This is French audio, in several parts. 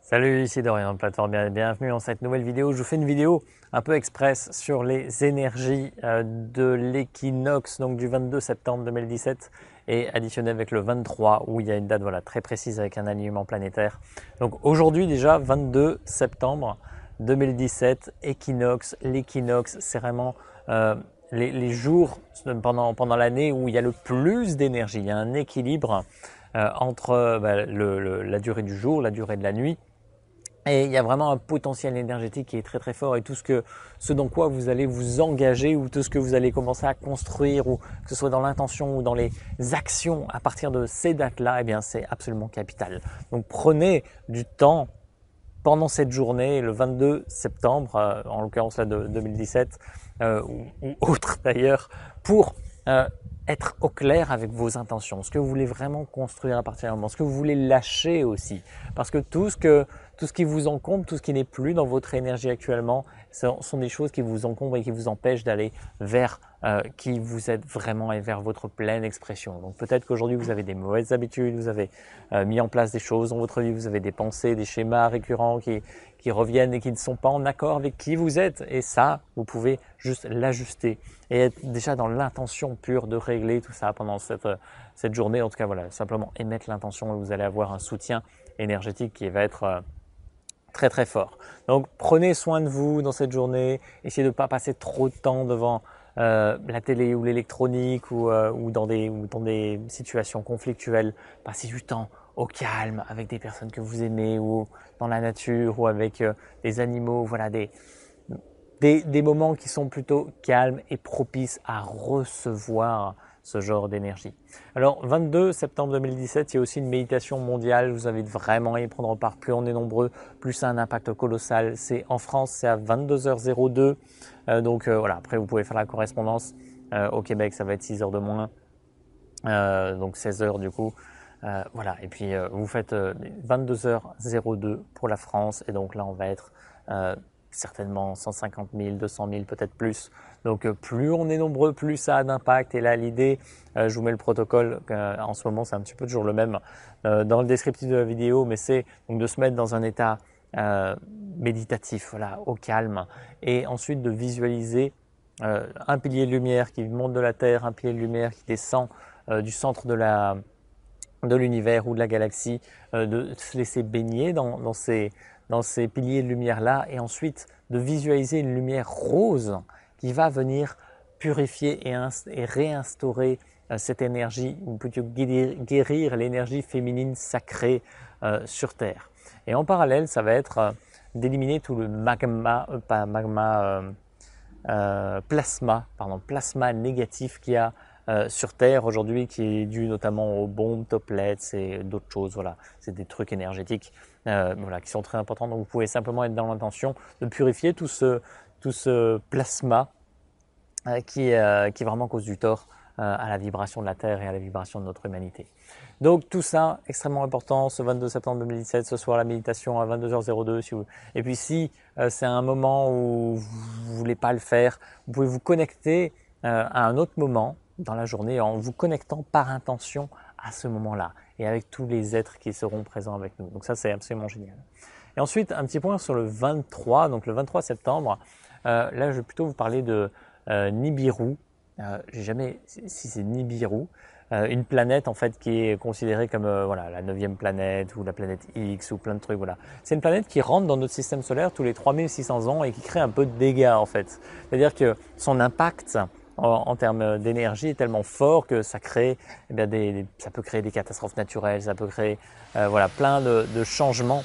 Salut, ici Dorian de Plateforme, bienvenue dans cette nouvelle vidéo. Je vous fais une vidéo un peu express sur les énergies de l'équinoxe, donc du 22 septembre 2017 et additionné avec le 23 où il y a une date très précise avec un alignement planétaire. Donc aujourd'hui déjà 22 septembre 2017, équinoxe. L'équinoxe, c'est vraiment les jours pendant l'année où il y a le plus d'énergie. Il y a un équilibre entre la durée du jour, la durée de la nuit. Et il y a vraiment un potentiel énergétique qui est très très fort et ce dans quoi vous allez vous engager ou tout ce que vous allez commencer à construire ou que ce soit dans l'intention ou dans les actions à partir de ces dates-là, eh bien c'est absolument capital. Donc prenez du temps pendant cette journée, le 22 septembre, en l'occurrence là de 2017 ou autre d'ailleurs, pour être au clair avec vos intentions, ce que vous voulez vraiment construire à partir d'un moment, ce que vous voulez lâcher aussi, parce que tout ce qui vous encombre, tout ce qui n'est plus dans votre énergie actuellement, sont des choses qui vous encombrent et qui vous empêchent d'aller vers qui vous êtes vraiment et vers votre pleine expression. Donc peut-être qu'aujourd'hui vous avez des mauvaises habitudes, vous avez mis en place des choses dans votre vie, vous avez des pensées, des schémas récurrents qui reviennent et qui ne sont pas en accord avec qui vous êtes. Et ça, vous pouvez juste l'ajuster et être déjà dans l'intention pure de régler tout ça pendant cette journée. En tout cas, voilà, simplement émettre l'intention et vous allez avoir un soutien énergétique qui va être très très fort. Donc prenez soin de vous dans cette journée, essayez de ne pas passer trop de temps devant la télé ou l'électronique ou dans des situations conflictuelles. Passez du temps au calme avec des personnes que vous aimez ou dans la nature ou avec des animaux, voilà, des moments qui sont plutôt calmes et propices à recevoir ce genre d'énergie. Alors 22 septembre 2017, il y a aussi une méditation mondiale, vous avez vraiment à y prendre part, plus on est nombreux, plus ça a un impact colossal. C'est en France, c'est à 22h02, donc voilà, après vous pouvez faire la correspondance. Au Québec, ça va être 6 heures de moins, donc 16 heures du coup. Voilà, et puis vous faites 22h02 pour la France, et donc là on va être certainement 150 000, 200 000, peut-être plus. Donc plus on est nombreux, plus ça a d'impact. Et là l'idée, je vous mets le protocole, en ce moment c'est un petit peu toujours le même dans le descriptif de la vidéo, mais c'est donc de se mettre dans un état méditatif, voilà, au calme, et ensuite de visualiser un pilier de lumière qui monte de la Terre, un pilier de lumière qui descend du centre de l'univers ou de la galaxie, de se laisser baigner dans ces piliers de lumière-là, et ensuite de visualiser une lumière rose qui va venir purifier et réinstaurer cette énergie, ou plutôt guérir l'énergie féminine sacrée sur Terre. Et en parallèle, ça va être d'éliminer tout le plasma négatif qu'il y a sur Terre aujourd'hui, qui est dû notamment aux bombes, toplets et d'autres choses. Voilà, c'est des trucs énergétiques qui sont très importants. Donc vous pouvez simplement être dans l'intention de purifier tout ce plasma qui vraiment cause du tort à la vibration de la Terre et à la vibration de notre humanité. Donc tout ça, extrêmement important, ce 22 septembre 2017, ce soir la méditation à 22h02. Et puis si c'est un moment où vous ne voulez pas le faire, vous pouvez vous connecter à un autre moment dans la journée en vous connectant par intention à ce moment-là et avec tous les êtres qui seront présents avec nous. Donc ça, c'est absolument génial. Et ensuite, un petit point sur le 23, donc le 23 septembre, là je vais plutôt vous parler de Nibiru. J'ai jamais si c'est Nibiru, une planète en fait qui est considérée comme la 9e planète ou la planète X ou plein de trucs. Voilà. C'est une planète qui rentre dans notre système solaire tous les 3600 ans et qui crée un peu de dégâts en fait. C'est-à-dire que son impact en termes d'énergie est tellement fort que ça crée, ça peut créer des catastrophes naturelles, ça peut créer plein de changements.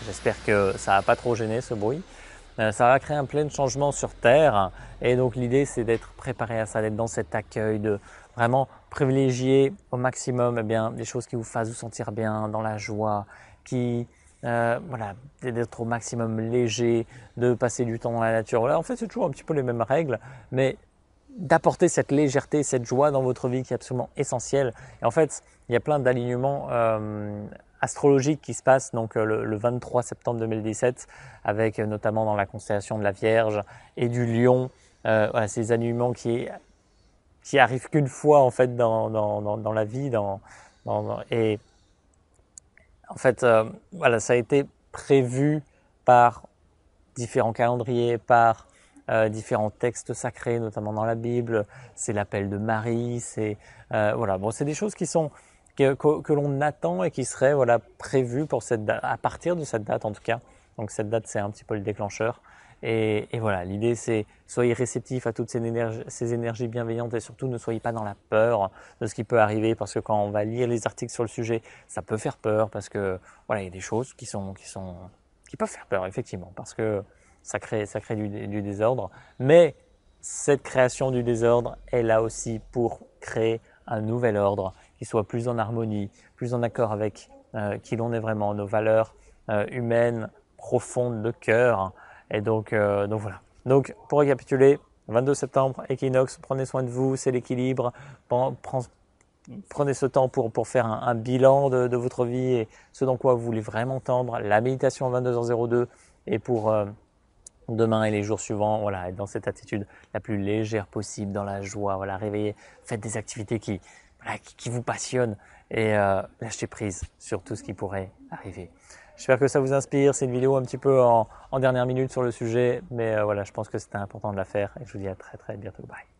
J'espère que ça n'a pas trop gêné ce bruit. Ça va créer un plein changement sur Terre, et donc l'idée c'est d'être préparé à ça, d'être dans cet accueil, de vraiment privilégier au maximum des choses qui vous fassent vous sentir bien, dans la joie, d'être au maximum léger, de passer du temps dans la nature. Voilà, en fait c'est toujours un petit peu les mêmes règles, mais d'apporter cette légèreté, cette joie dans votre vie qui est absolument essentielle. Et en fait, il y a plein d'alignements astrologiques qui se passent donc le 23 septembre 2017, avec notamment dans la constellation de la Vierge et du Lion, ces alignements qui arrivent qu'une fois en fait dans la vie, et en fait, voilà, ça a été prévu par différents calendriers, par différents textes sacrés, notamment dans la Bible. C'est l'appel de Marie, c'est voilà. Bon, c'est des choses qui sont que l'on attend et qui seraient voilà prévues pour cette date, à partir de cette date en tout cas. Donc cette date, c'est un petit peu le déclencheur. Et voilà, l'idée c'est soyez réceptifs à toutes ces énergies bienveillantes et surtout ne soyez pas dans la peur de ce qui peut arriver parce que quand on va lire les articles sur le sujet, ça peut faire peur parce que voilà, il y a des choses qui peuvent faire peur effectivement parce que ça crée du désordre. Mais cette création du désordre est là aussi pour créer un nouvel ordre qui soit plus en harmonie, plus en accord avec qui l'on est vraiment, nos valeurs humaines profondes de cœur. Et donc voilà. Donc pour récapituler, 22 septembre, équinoxe, prenez soin de vous, c'est l'équilibre. Prenez ce temps pour faire un bilan de votre vie et ce dans quoi vous voulez vraiment tendre. La méditation à 22h02 et pour demain et les jours suivants, voilà, être dans cette attitude la plus légère possible, dans la joie, voilà, réveillez, faites des activités qui vous passionnent et lâchez prise sur tout ce qui pourrait arriver. J'espère que ça vous inspire. C'est une vidéo un petit peu en dernière minute sur le sujet, mais voilà, je pense que c'était important de la faire et je vous dis à très très bientôt. Bye.